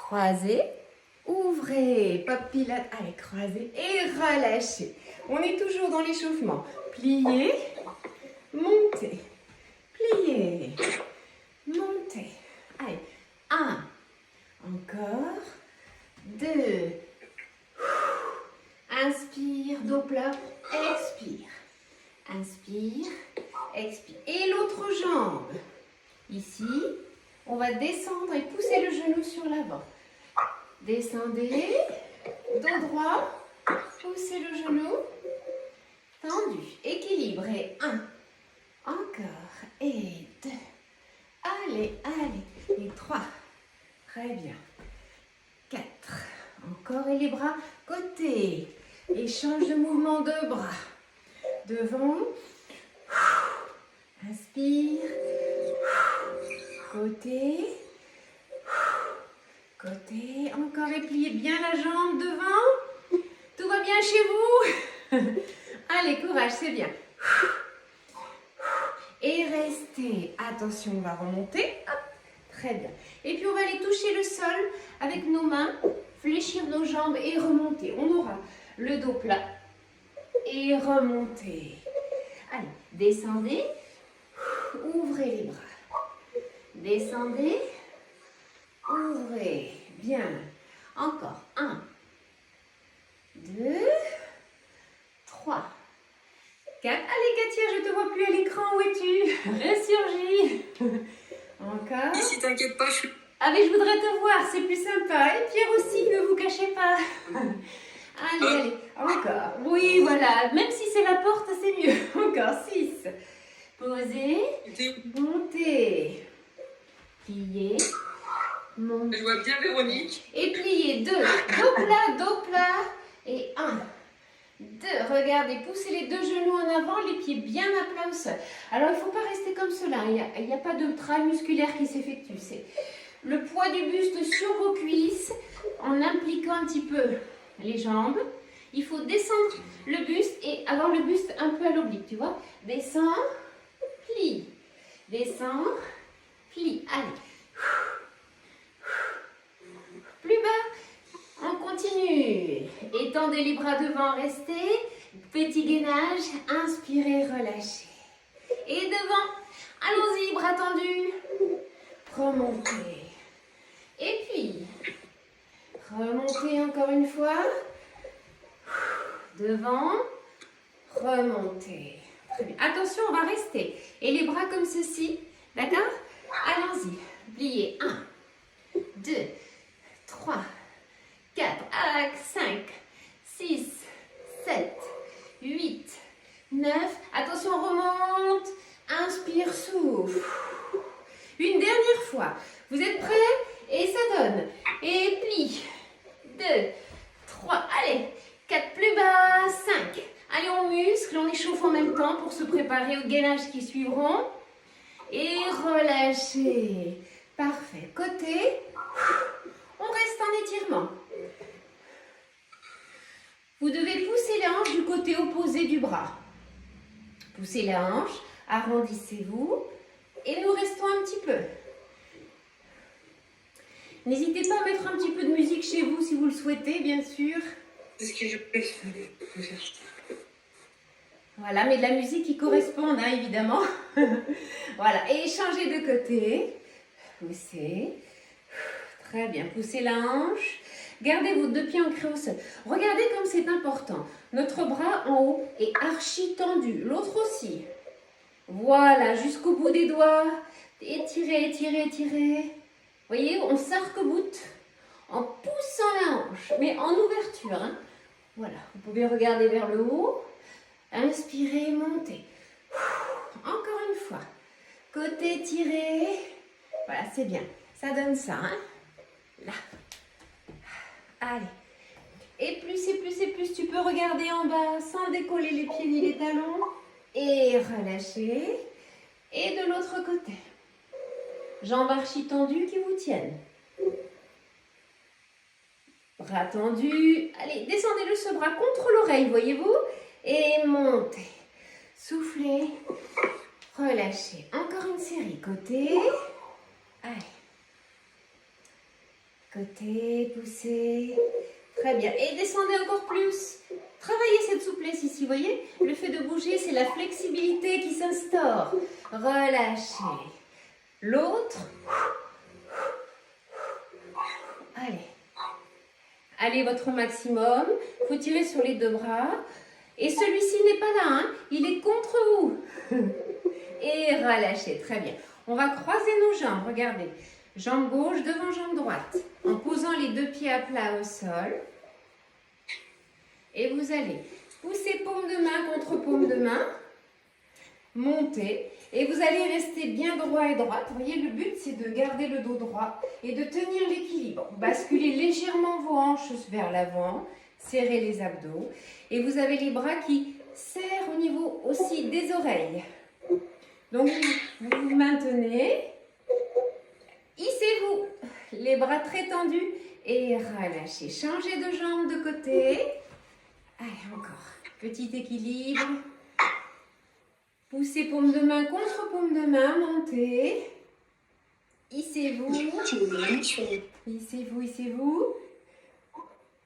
croisez, ouvrez, pop pilates, allez, croisez et relâchez. On est toujours dans l'échauffement. Pliez, montez, pliez, montez. Allez, 1, encore, 2, inspire, dos plat, expire, inspire, expire. Et l'autre jambe, ici, on va descendre et pousser le genou sur l'avant. Descendez, dos droit, poussez le genou, tendu, équilibré. 1, encore, et 2, allez, allez, et 3, très bien, 4, encore, et les bras côté, échange de mouvement de bras, devant, inspire, côté, côté, encore, et pliez bien la jambe devant. Tout va bien chez vous? Allez, courage, c'est bien. Et restez. Attention, on va remonter. Hop, très bien. Et puis, on va aller toucher le sol avec nos mains, fléchir nos jambes et remonter. On aura le dos plat et remonter. Allez, descendez. Ouvrez les bras. Descendez. Ouvrez. Bien. Encore. 1, 2, 3, 4. Allez, Katia, je te vois plus à l'écran. Où es-tu? Ressurgis. Encore. Si t'inquiète pas, je suis... Ah, mais je voudrais te voir, c'est plus sympa. Et Pierre aussi, ne vous cachez pas. Allez, allez. Encore. Oui, voilà. Même si c'est la porte, c'est mieux. Encore. 6. Posez. Montez. Pliez. Montez. Je vois bien Véronique. Et pliez. 2. Dos plat. Et 1. 2. Regardez, poussez les deux genoux en avant, les pieds bien à plat au sol. Alors, il ne faut pas rester comme cela. Il n'y a pas de travail musculaire qui s'effectue. C'est le poids du buste sur vos cuisses en impliquant un petit peu les jambes. Il faut descendre le buste et avoir le buste un peu à l'oblique, tu vois. Descends, plie. Descends, plie. Allez. Plus bas. On continue. Étendez les bras devant, restez. Petit gainage. Inspirez, relâchez. Et devant. Allons-y, bras tendus. Remontez. Et puis, remontez encore une fois. Devant. Remontez. Très bien. Attention, on va rester. Et les bras comme ceci. D'accord? Allons-y. Pliez. 1, 2, 3, 4, 5, 6, 7, 8, 9. Attention, on remonte. Inspire, souffle. Une dernière fois. Vous êtes prêts? Et ça donne. Et plie. 2, 3, allez. 4 plus bas. 5. Allez, on muscle, on échauffe en même temps pour se préparer aux gainages qui suivront. Et relâchez. Parfait. Côté. On reste en étirement. Vous devez pousser la hanche du côté opposé du bras. Poussez la hanche, arrondissez-vous et nous restons un petit peu. N'hésitez pas à mettre un petit peu de musique chez vous si vous le souhaitez, bien sûr. C'est ce que je peux faire. Voilà, mais de la musique qui corresponde, hein, évidemment. Voilà, et changez de côté. Poussez. Très bien, poussez la hanche. Gardez vos deux pieds ancrés au sol. Regardez comme c'est important. Notre bras en haut est archi tendu. L'autre aussi. Voilà, jusqu'au bout des doigts. Étirez, étirez, étirez. Voyez, on s'arc-boute en poussant la hanche, mais en ouverture. Hein. Voilà, vous pouvez regarder vers le haut. Inspirez, montez. Encore une fois. Côté tiré. Voilà, c'est bien. Ça donne ça. Hein. Là. Allez. Et plus, tu peux regarder en bas sans décoller les pieds ni les talons. Et relâcher. Et de l'autre côté. Jambes archi tendues qui vous tiennent. Bras tendus. Allez, descendez le ce bras contre l'oreille, voyez-vous. Et montez. Soufflez. Relâchez. Encore une série. Côté. Allez. Côté, poussez. Très bien. Et descendez encore plus. Travaillez cette souplesse ici, vous voyez? Le fait de bouger, c'est la flexibilité qui s'instaure. Relâchez. L'autre. Allez. Allez, votre maximum. Vous tirez sur les deux bras. Et celui-ci n'est pas là, hein? Il est contre vous. Et relâchez. Très bien. On va croiser nos jambes. Regardez. Jambe gauche devant jambe droite. En posant les deux pieds à plat au sol. Et vous allez pousser paume de main contre paume de main. Monter. Et vous allez rester bien droit et droite. Vous voyez, le but, c'est de garder le dos droit et de tenir l'équilibre. Basculez légèrement vos hanches vers l'avant. Serrez les abdos. Et vous avez les bras qui serrent au niveau aussi des oreilles. Donc, vous vous maintenez. Hissez-vous. Les bras très tendus. Et relâchez. Changez de jambe de côté. Allez, encore. Petit équilibre. Poussez paume de main contre paume de main. Montez. Hissez-vous. Hissez-vous, hissez-vous.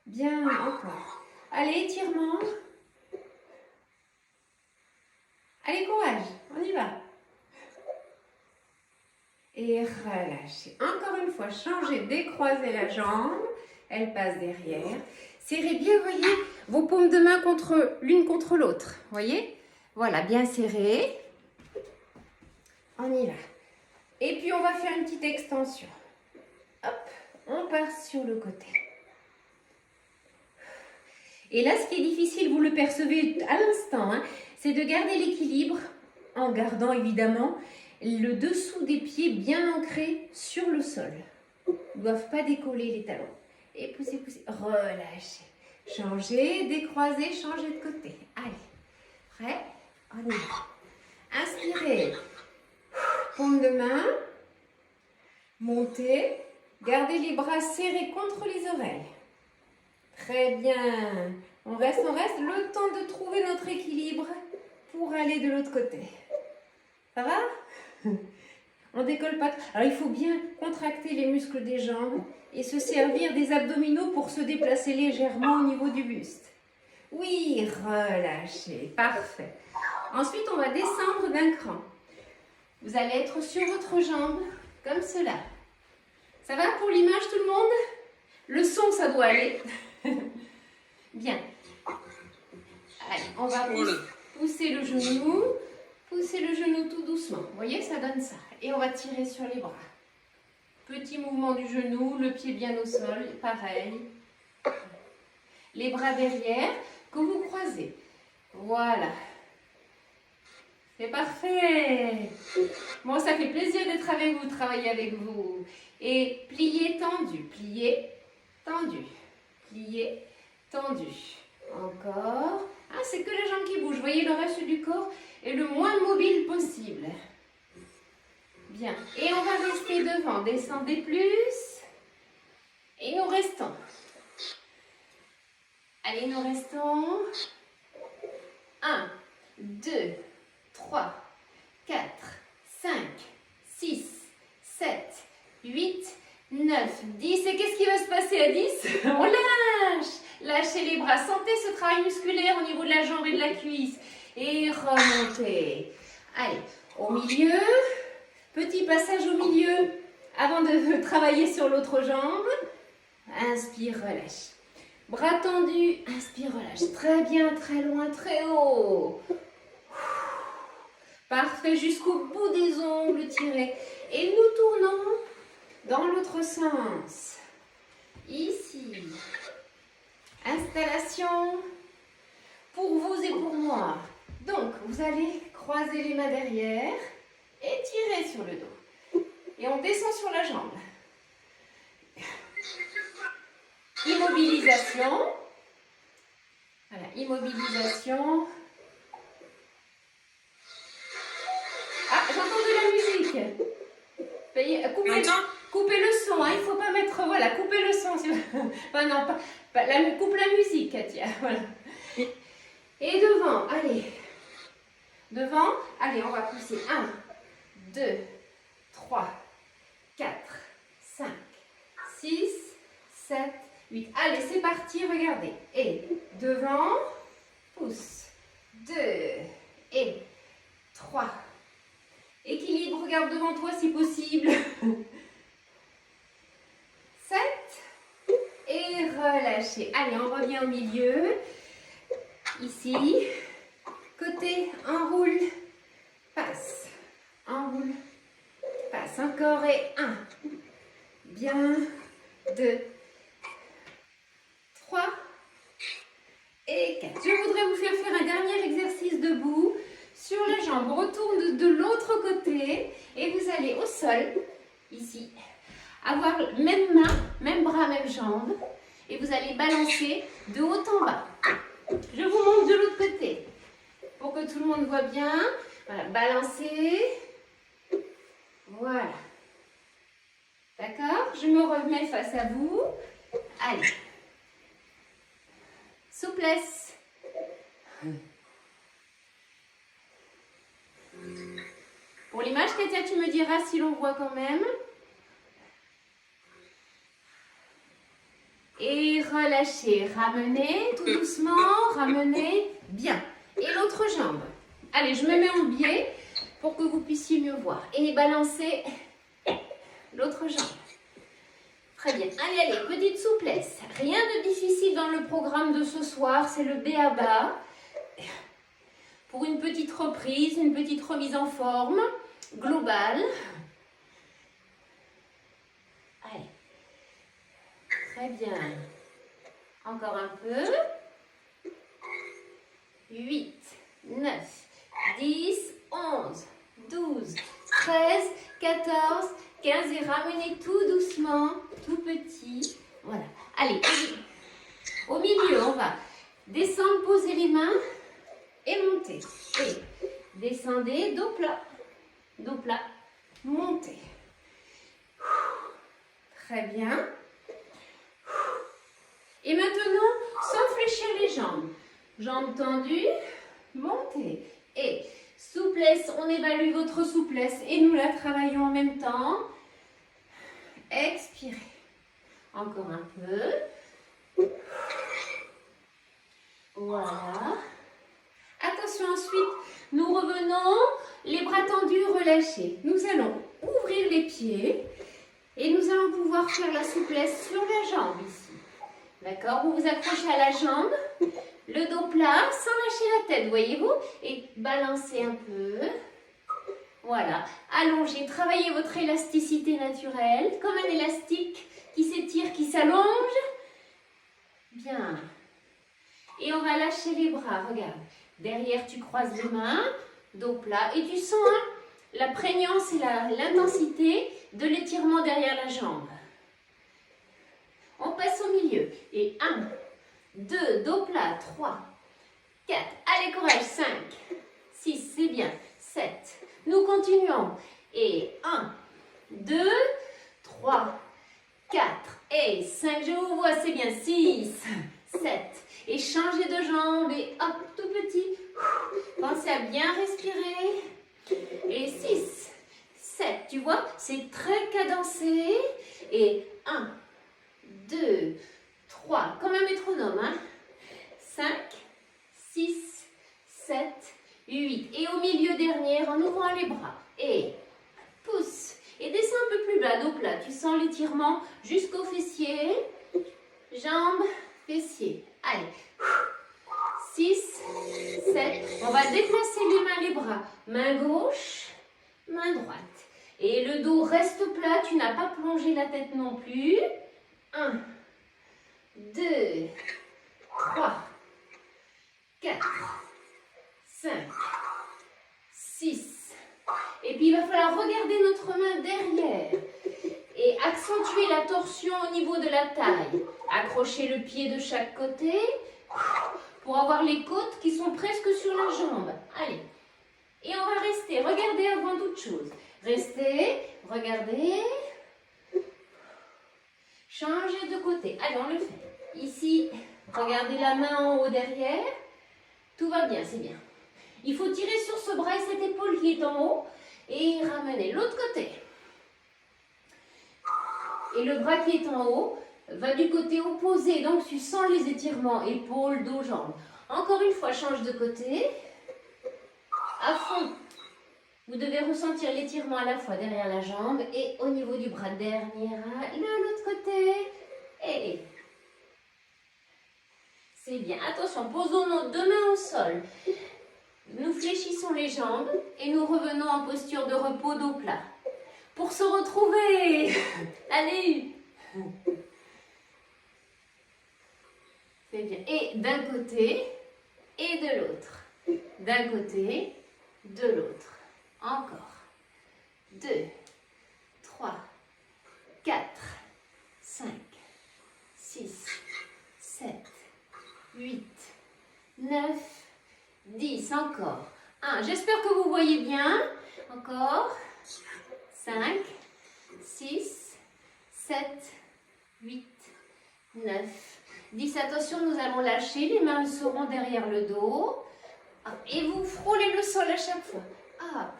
Bien, encore. Allez, étirement. Allez, courage. On y va. Et relâchez. Encore une fois, changez, décroisez la jambe. Elle passe derrière. Serrez bien, voyez, vos paumes de main l'une contre l'autre. Voyez? Voilà, bien serré. On y va. Et puis, on va faire une petite extension. Hop, on part sur le côté. Et là, ce qui est difficile, vous le percevez à l'instant, hein, c'est de garder l'équilibre en gardant évidemment le dessous des pieds bien ancré sur le sol. Ils ne doivent pas décoller les talons. Et poussez, poussez, relâchez. Changez, décroisez, changez de côté. Allez, prêt? On y va. Inspirez. Paume de main. Montez. Gardez les bras serrés contre les oreilles. Très bien. On reste. Le temps de trouver notre équilibre pour aller de l'autre côté. Ça va? On décolle pas. Alors, il faut bien contracter les muscles des jambes et se servir des abdominaux pour se déplacer légèrement au niveau du buste. Oui, relâchez. Parfait. Ensuite, on va descendre d'un cran. Vous allez être sur votre jambe, comme cela. Ça va pour l'image, tout le monde? Le son, ça doit aller. Bien. Allez, on va pousser le genou. Poussez le genou tout doucement. Vous voyez, ça donne ça. Et on va tirer sur les bras. Petit mouvement du genou, le pied bien au sol, pareil. Les bras derrière, que vous croisez. Voilà. C'est parfait. Bon, ça fait plaisir d'être avec vous, de travailler avec vous. Et plié, tendu, plié, tendu, plié, tendu. Encore. Ah, c'est que la jambe qui bouge. Vous voyez, le reste du corps est le moins mobile possible. Bien. Et on va rester devant. Descendez plus. Et nous restons. Allez, nous restons. 1, 2, 3, 4, 5, 6, 7, 8, 9, 10. Et qu'est-ce qui va se passer à 10? On lâche. Lâchez les bras. Sentez ce travail musculaire au niveau de la jambe et de la cuisse. Et remontez. Allez, au milieu. Petit passage au milieu avant de travailler sur l'autre jambe. Inspire, relâche. Bras tendus, inspire, relâche. Très bien, très loin, très haut. Parfait, jusqu'au bout des ongles, tirez. Et nous tournons dans l'autre sens. Ici. Installation pour vous et pour moi. Donc, vous allez croiser les mains derrière et tirer sur le dos. Et on descend sur la jambe. Immobilisation. Voilà, immobilisation. Ah, j'entends de la musique. Coupez le son, hein, il ne faut pas mettre... Voilà, coupez le son. Enfin, non, coupe la musique, Katia. Voilà. Et devant, allez. Devant, allez, on va pousser. 1, 2, 3, 4, 5, 6, 7, 8. Allez, c'est parti, regardez. Et devant, pousse. 2 et 3. Équilibre, regarde devant toi si possible. 7. Et relâchez. Allez, on revient au milieu. Ici. Côté, enroule. Passe. Enroule. Passe. Encore et 1. Bien. 2. 3. Et 4. Je voudrais vous faire un dernier exercice debout. Sur la jambe, on retourne de l'autre côté. Et vous allez au sol. Ici. Avoir même main, même bras, même jambe. Et vous allez balancer de haut en bas. Je vous montre de l'autre côté. Pour que tout le monde voit bien. Voilà, balancez. Voilà. D'accord? Je me remets face à vous. Allez. Souplesse. Pour l'image, Katia, tu me diras si l'on voit quand même. Et relâchez. Ramenez tout doucement. Ramenez bien. Et l'autre jambe. Allez, je me mets en biais pour que vous puissiez mieux voir. Et balancez l'autre jambe. Très bien. Allez, allez, petite souplesse. Rien de difficile dans le programme de ce soir. C'est le b.a.-ba. Pour une petite reprise, une petite remise en forme globale. Allez. Très bien. Encore un peu. 8, 9, 10, 11, 12, 13, 14, 15 et ramenez tout doucement, tout petit. Voilà. Allez, au milieu, on va descendre, poser les mains et monter. Et descendez, dos plat, montez. Très bien. Et maintenant, sans fléchir les jambes. Jambes tendues, montez. Et souplesse, on évalue votre souplesse et nous la travaillons en même temps. Expirez. Encore un peu. Voilà. Attention, ensuite, nous revenons, les bras tendus, relâchés. Nous allons ouvrir les pieds et nous allons pouvoir faire la souplesse sur la jambe ici. D'accord? Vous vous accrochez à la jambe, le dos plat, sans lâcher la tête, voyez-vous? Et balancez un peu. Voilà. Allongez, travaillez votre élasticité naturelle, comme un élastique qui s'étire, qui s'allonge. Bien. Et on va lâcher les bras, regarde. Derrière, tu croises les mains, dos plat, et tu sens la prégnance et l'intensité de l'étirement derrière la jambe. On passe au milieu. Et 1, 2, dos plat, 3, 4, allez courage, 5, 6, c'est bien, 7. Nous continuons. Et 1, 2, 3, 4 et 5. Je vous vois, c'est bien, 6, 7. Et changez de jambe et hop, tout petit. Pensez à bien respirer. Et 6, 7, tu vois, c'est très cadencé. Et 1, 2, 3, comme un métronome, hein. 5, 6, 7, 8. Et au milieu dernier, en ouvrant les bras. Et pousse. Et descends un peu plus bas, dos plat. Tu sens l'étirement jusqu'au fessier. Jambes, fessier. Allez. 6, 7. On va déplacer les mains, les bras. Main gauche, main droite. Et le dos reste plat. Tu n'as pas plongé la tête non plus. 1, 2, 3, 4, 5, 6. Et puis il va falloir regarder notre main derrière et accentuer la torsion au niveau de la taille. Accrocher le pied de chaque côté pour avoir les côtes qui sont presque sur la jambe. Allez. Et on va rester. Regardez avant toute chose. Restez. Regardez. Changez de côté. Allez, on le fait. Ici, regardez la main en haut derrière. Tout va bien, c'est bien. Il faut tirer sur ce bras et cette épaule qui est en haut et ramener l'autre côté. Et le bras qui est en haut, va du côté opposé, donc tu sens les étirements, épaules, dos, jambes. Encore une fois, change de côté, à fond. Vous devez ressentir l'étirement à la fois derrière la jambe et au niveau du bras. Dernier, l'autre côté. Et c'est bien. Attention, posons nos deux mains au sol. Nous fléchissons les jambes et nous revenons en posture de repos dos plat. Pour se retrouver. Allez. C'est bien. Et d'un côté et de l'autre. D'un côté, de l'autre. Encore. 2, 3, 4, 5, 6, 7, 8, 9, 10. Encore. 1. J'espère que vous voyez bien. Encore. 5, 6, 7, 8, 9, 10. Attention, nous allons lâcher. Les mains seront derrière le dos. Et vous frôlez le sol à chaque fois. Hop.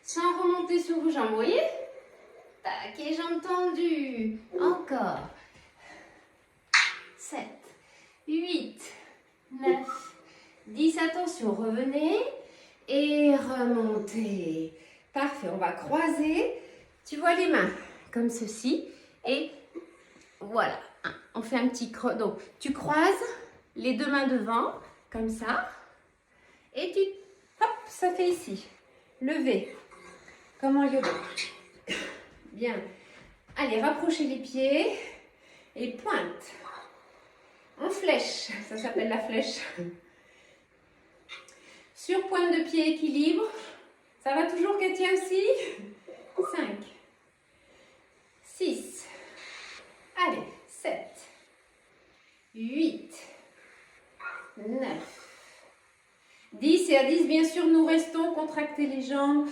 Sans remonter sur vos jambes, vous voyez? Tac, et jambes tendues. Encore. 7, 8, 9, 10. Attention, revenez. Et remontez. Parfait, on va croiser. Tu vois les mains comme ceci. Et voilà. On fait un petit creux. Donc, tu croises les deux mains devant, comme ça. Et tu, hop, ça fait ici. Lever, comme en yoga. Bien. Allez, rapprochez les pieds et pointe. En flèche, ça s'appelle la flèche. Sur pointe de pied, équilibre. Ça va toujours, Katia, aussi? 5, 6, allez, 7, 8, 9, 10. Et à 10, bien sûr, nous restons contracter les jambes.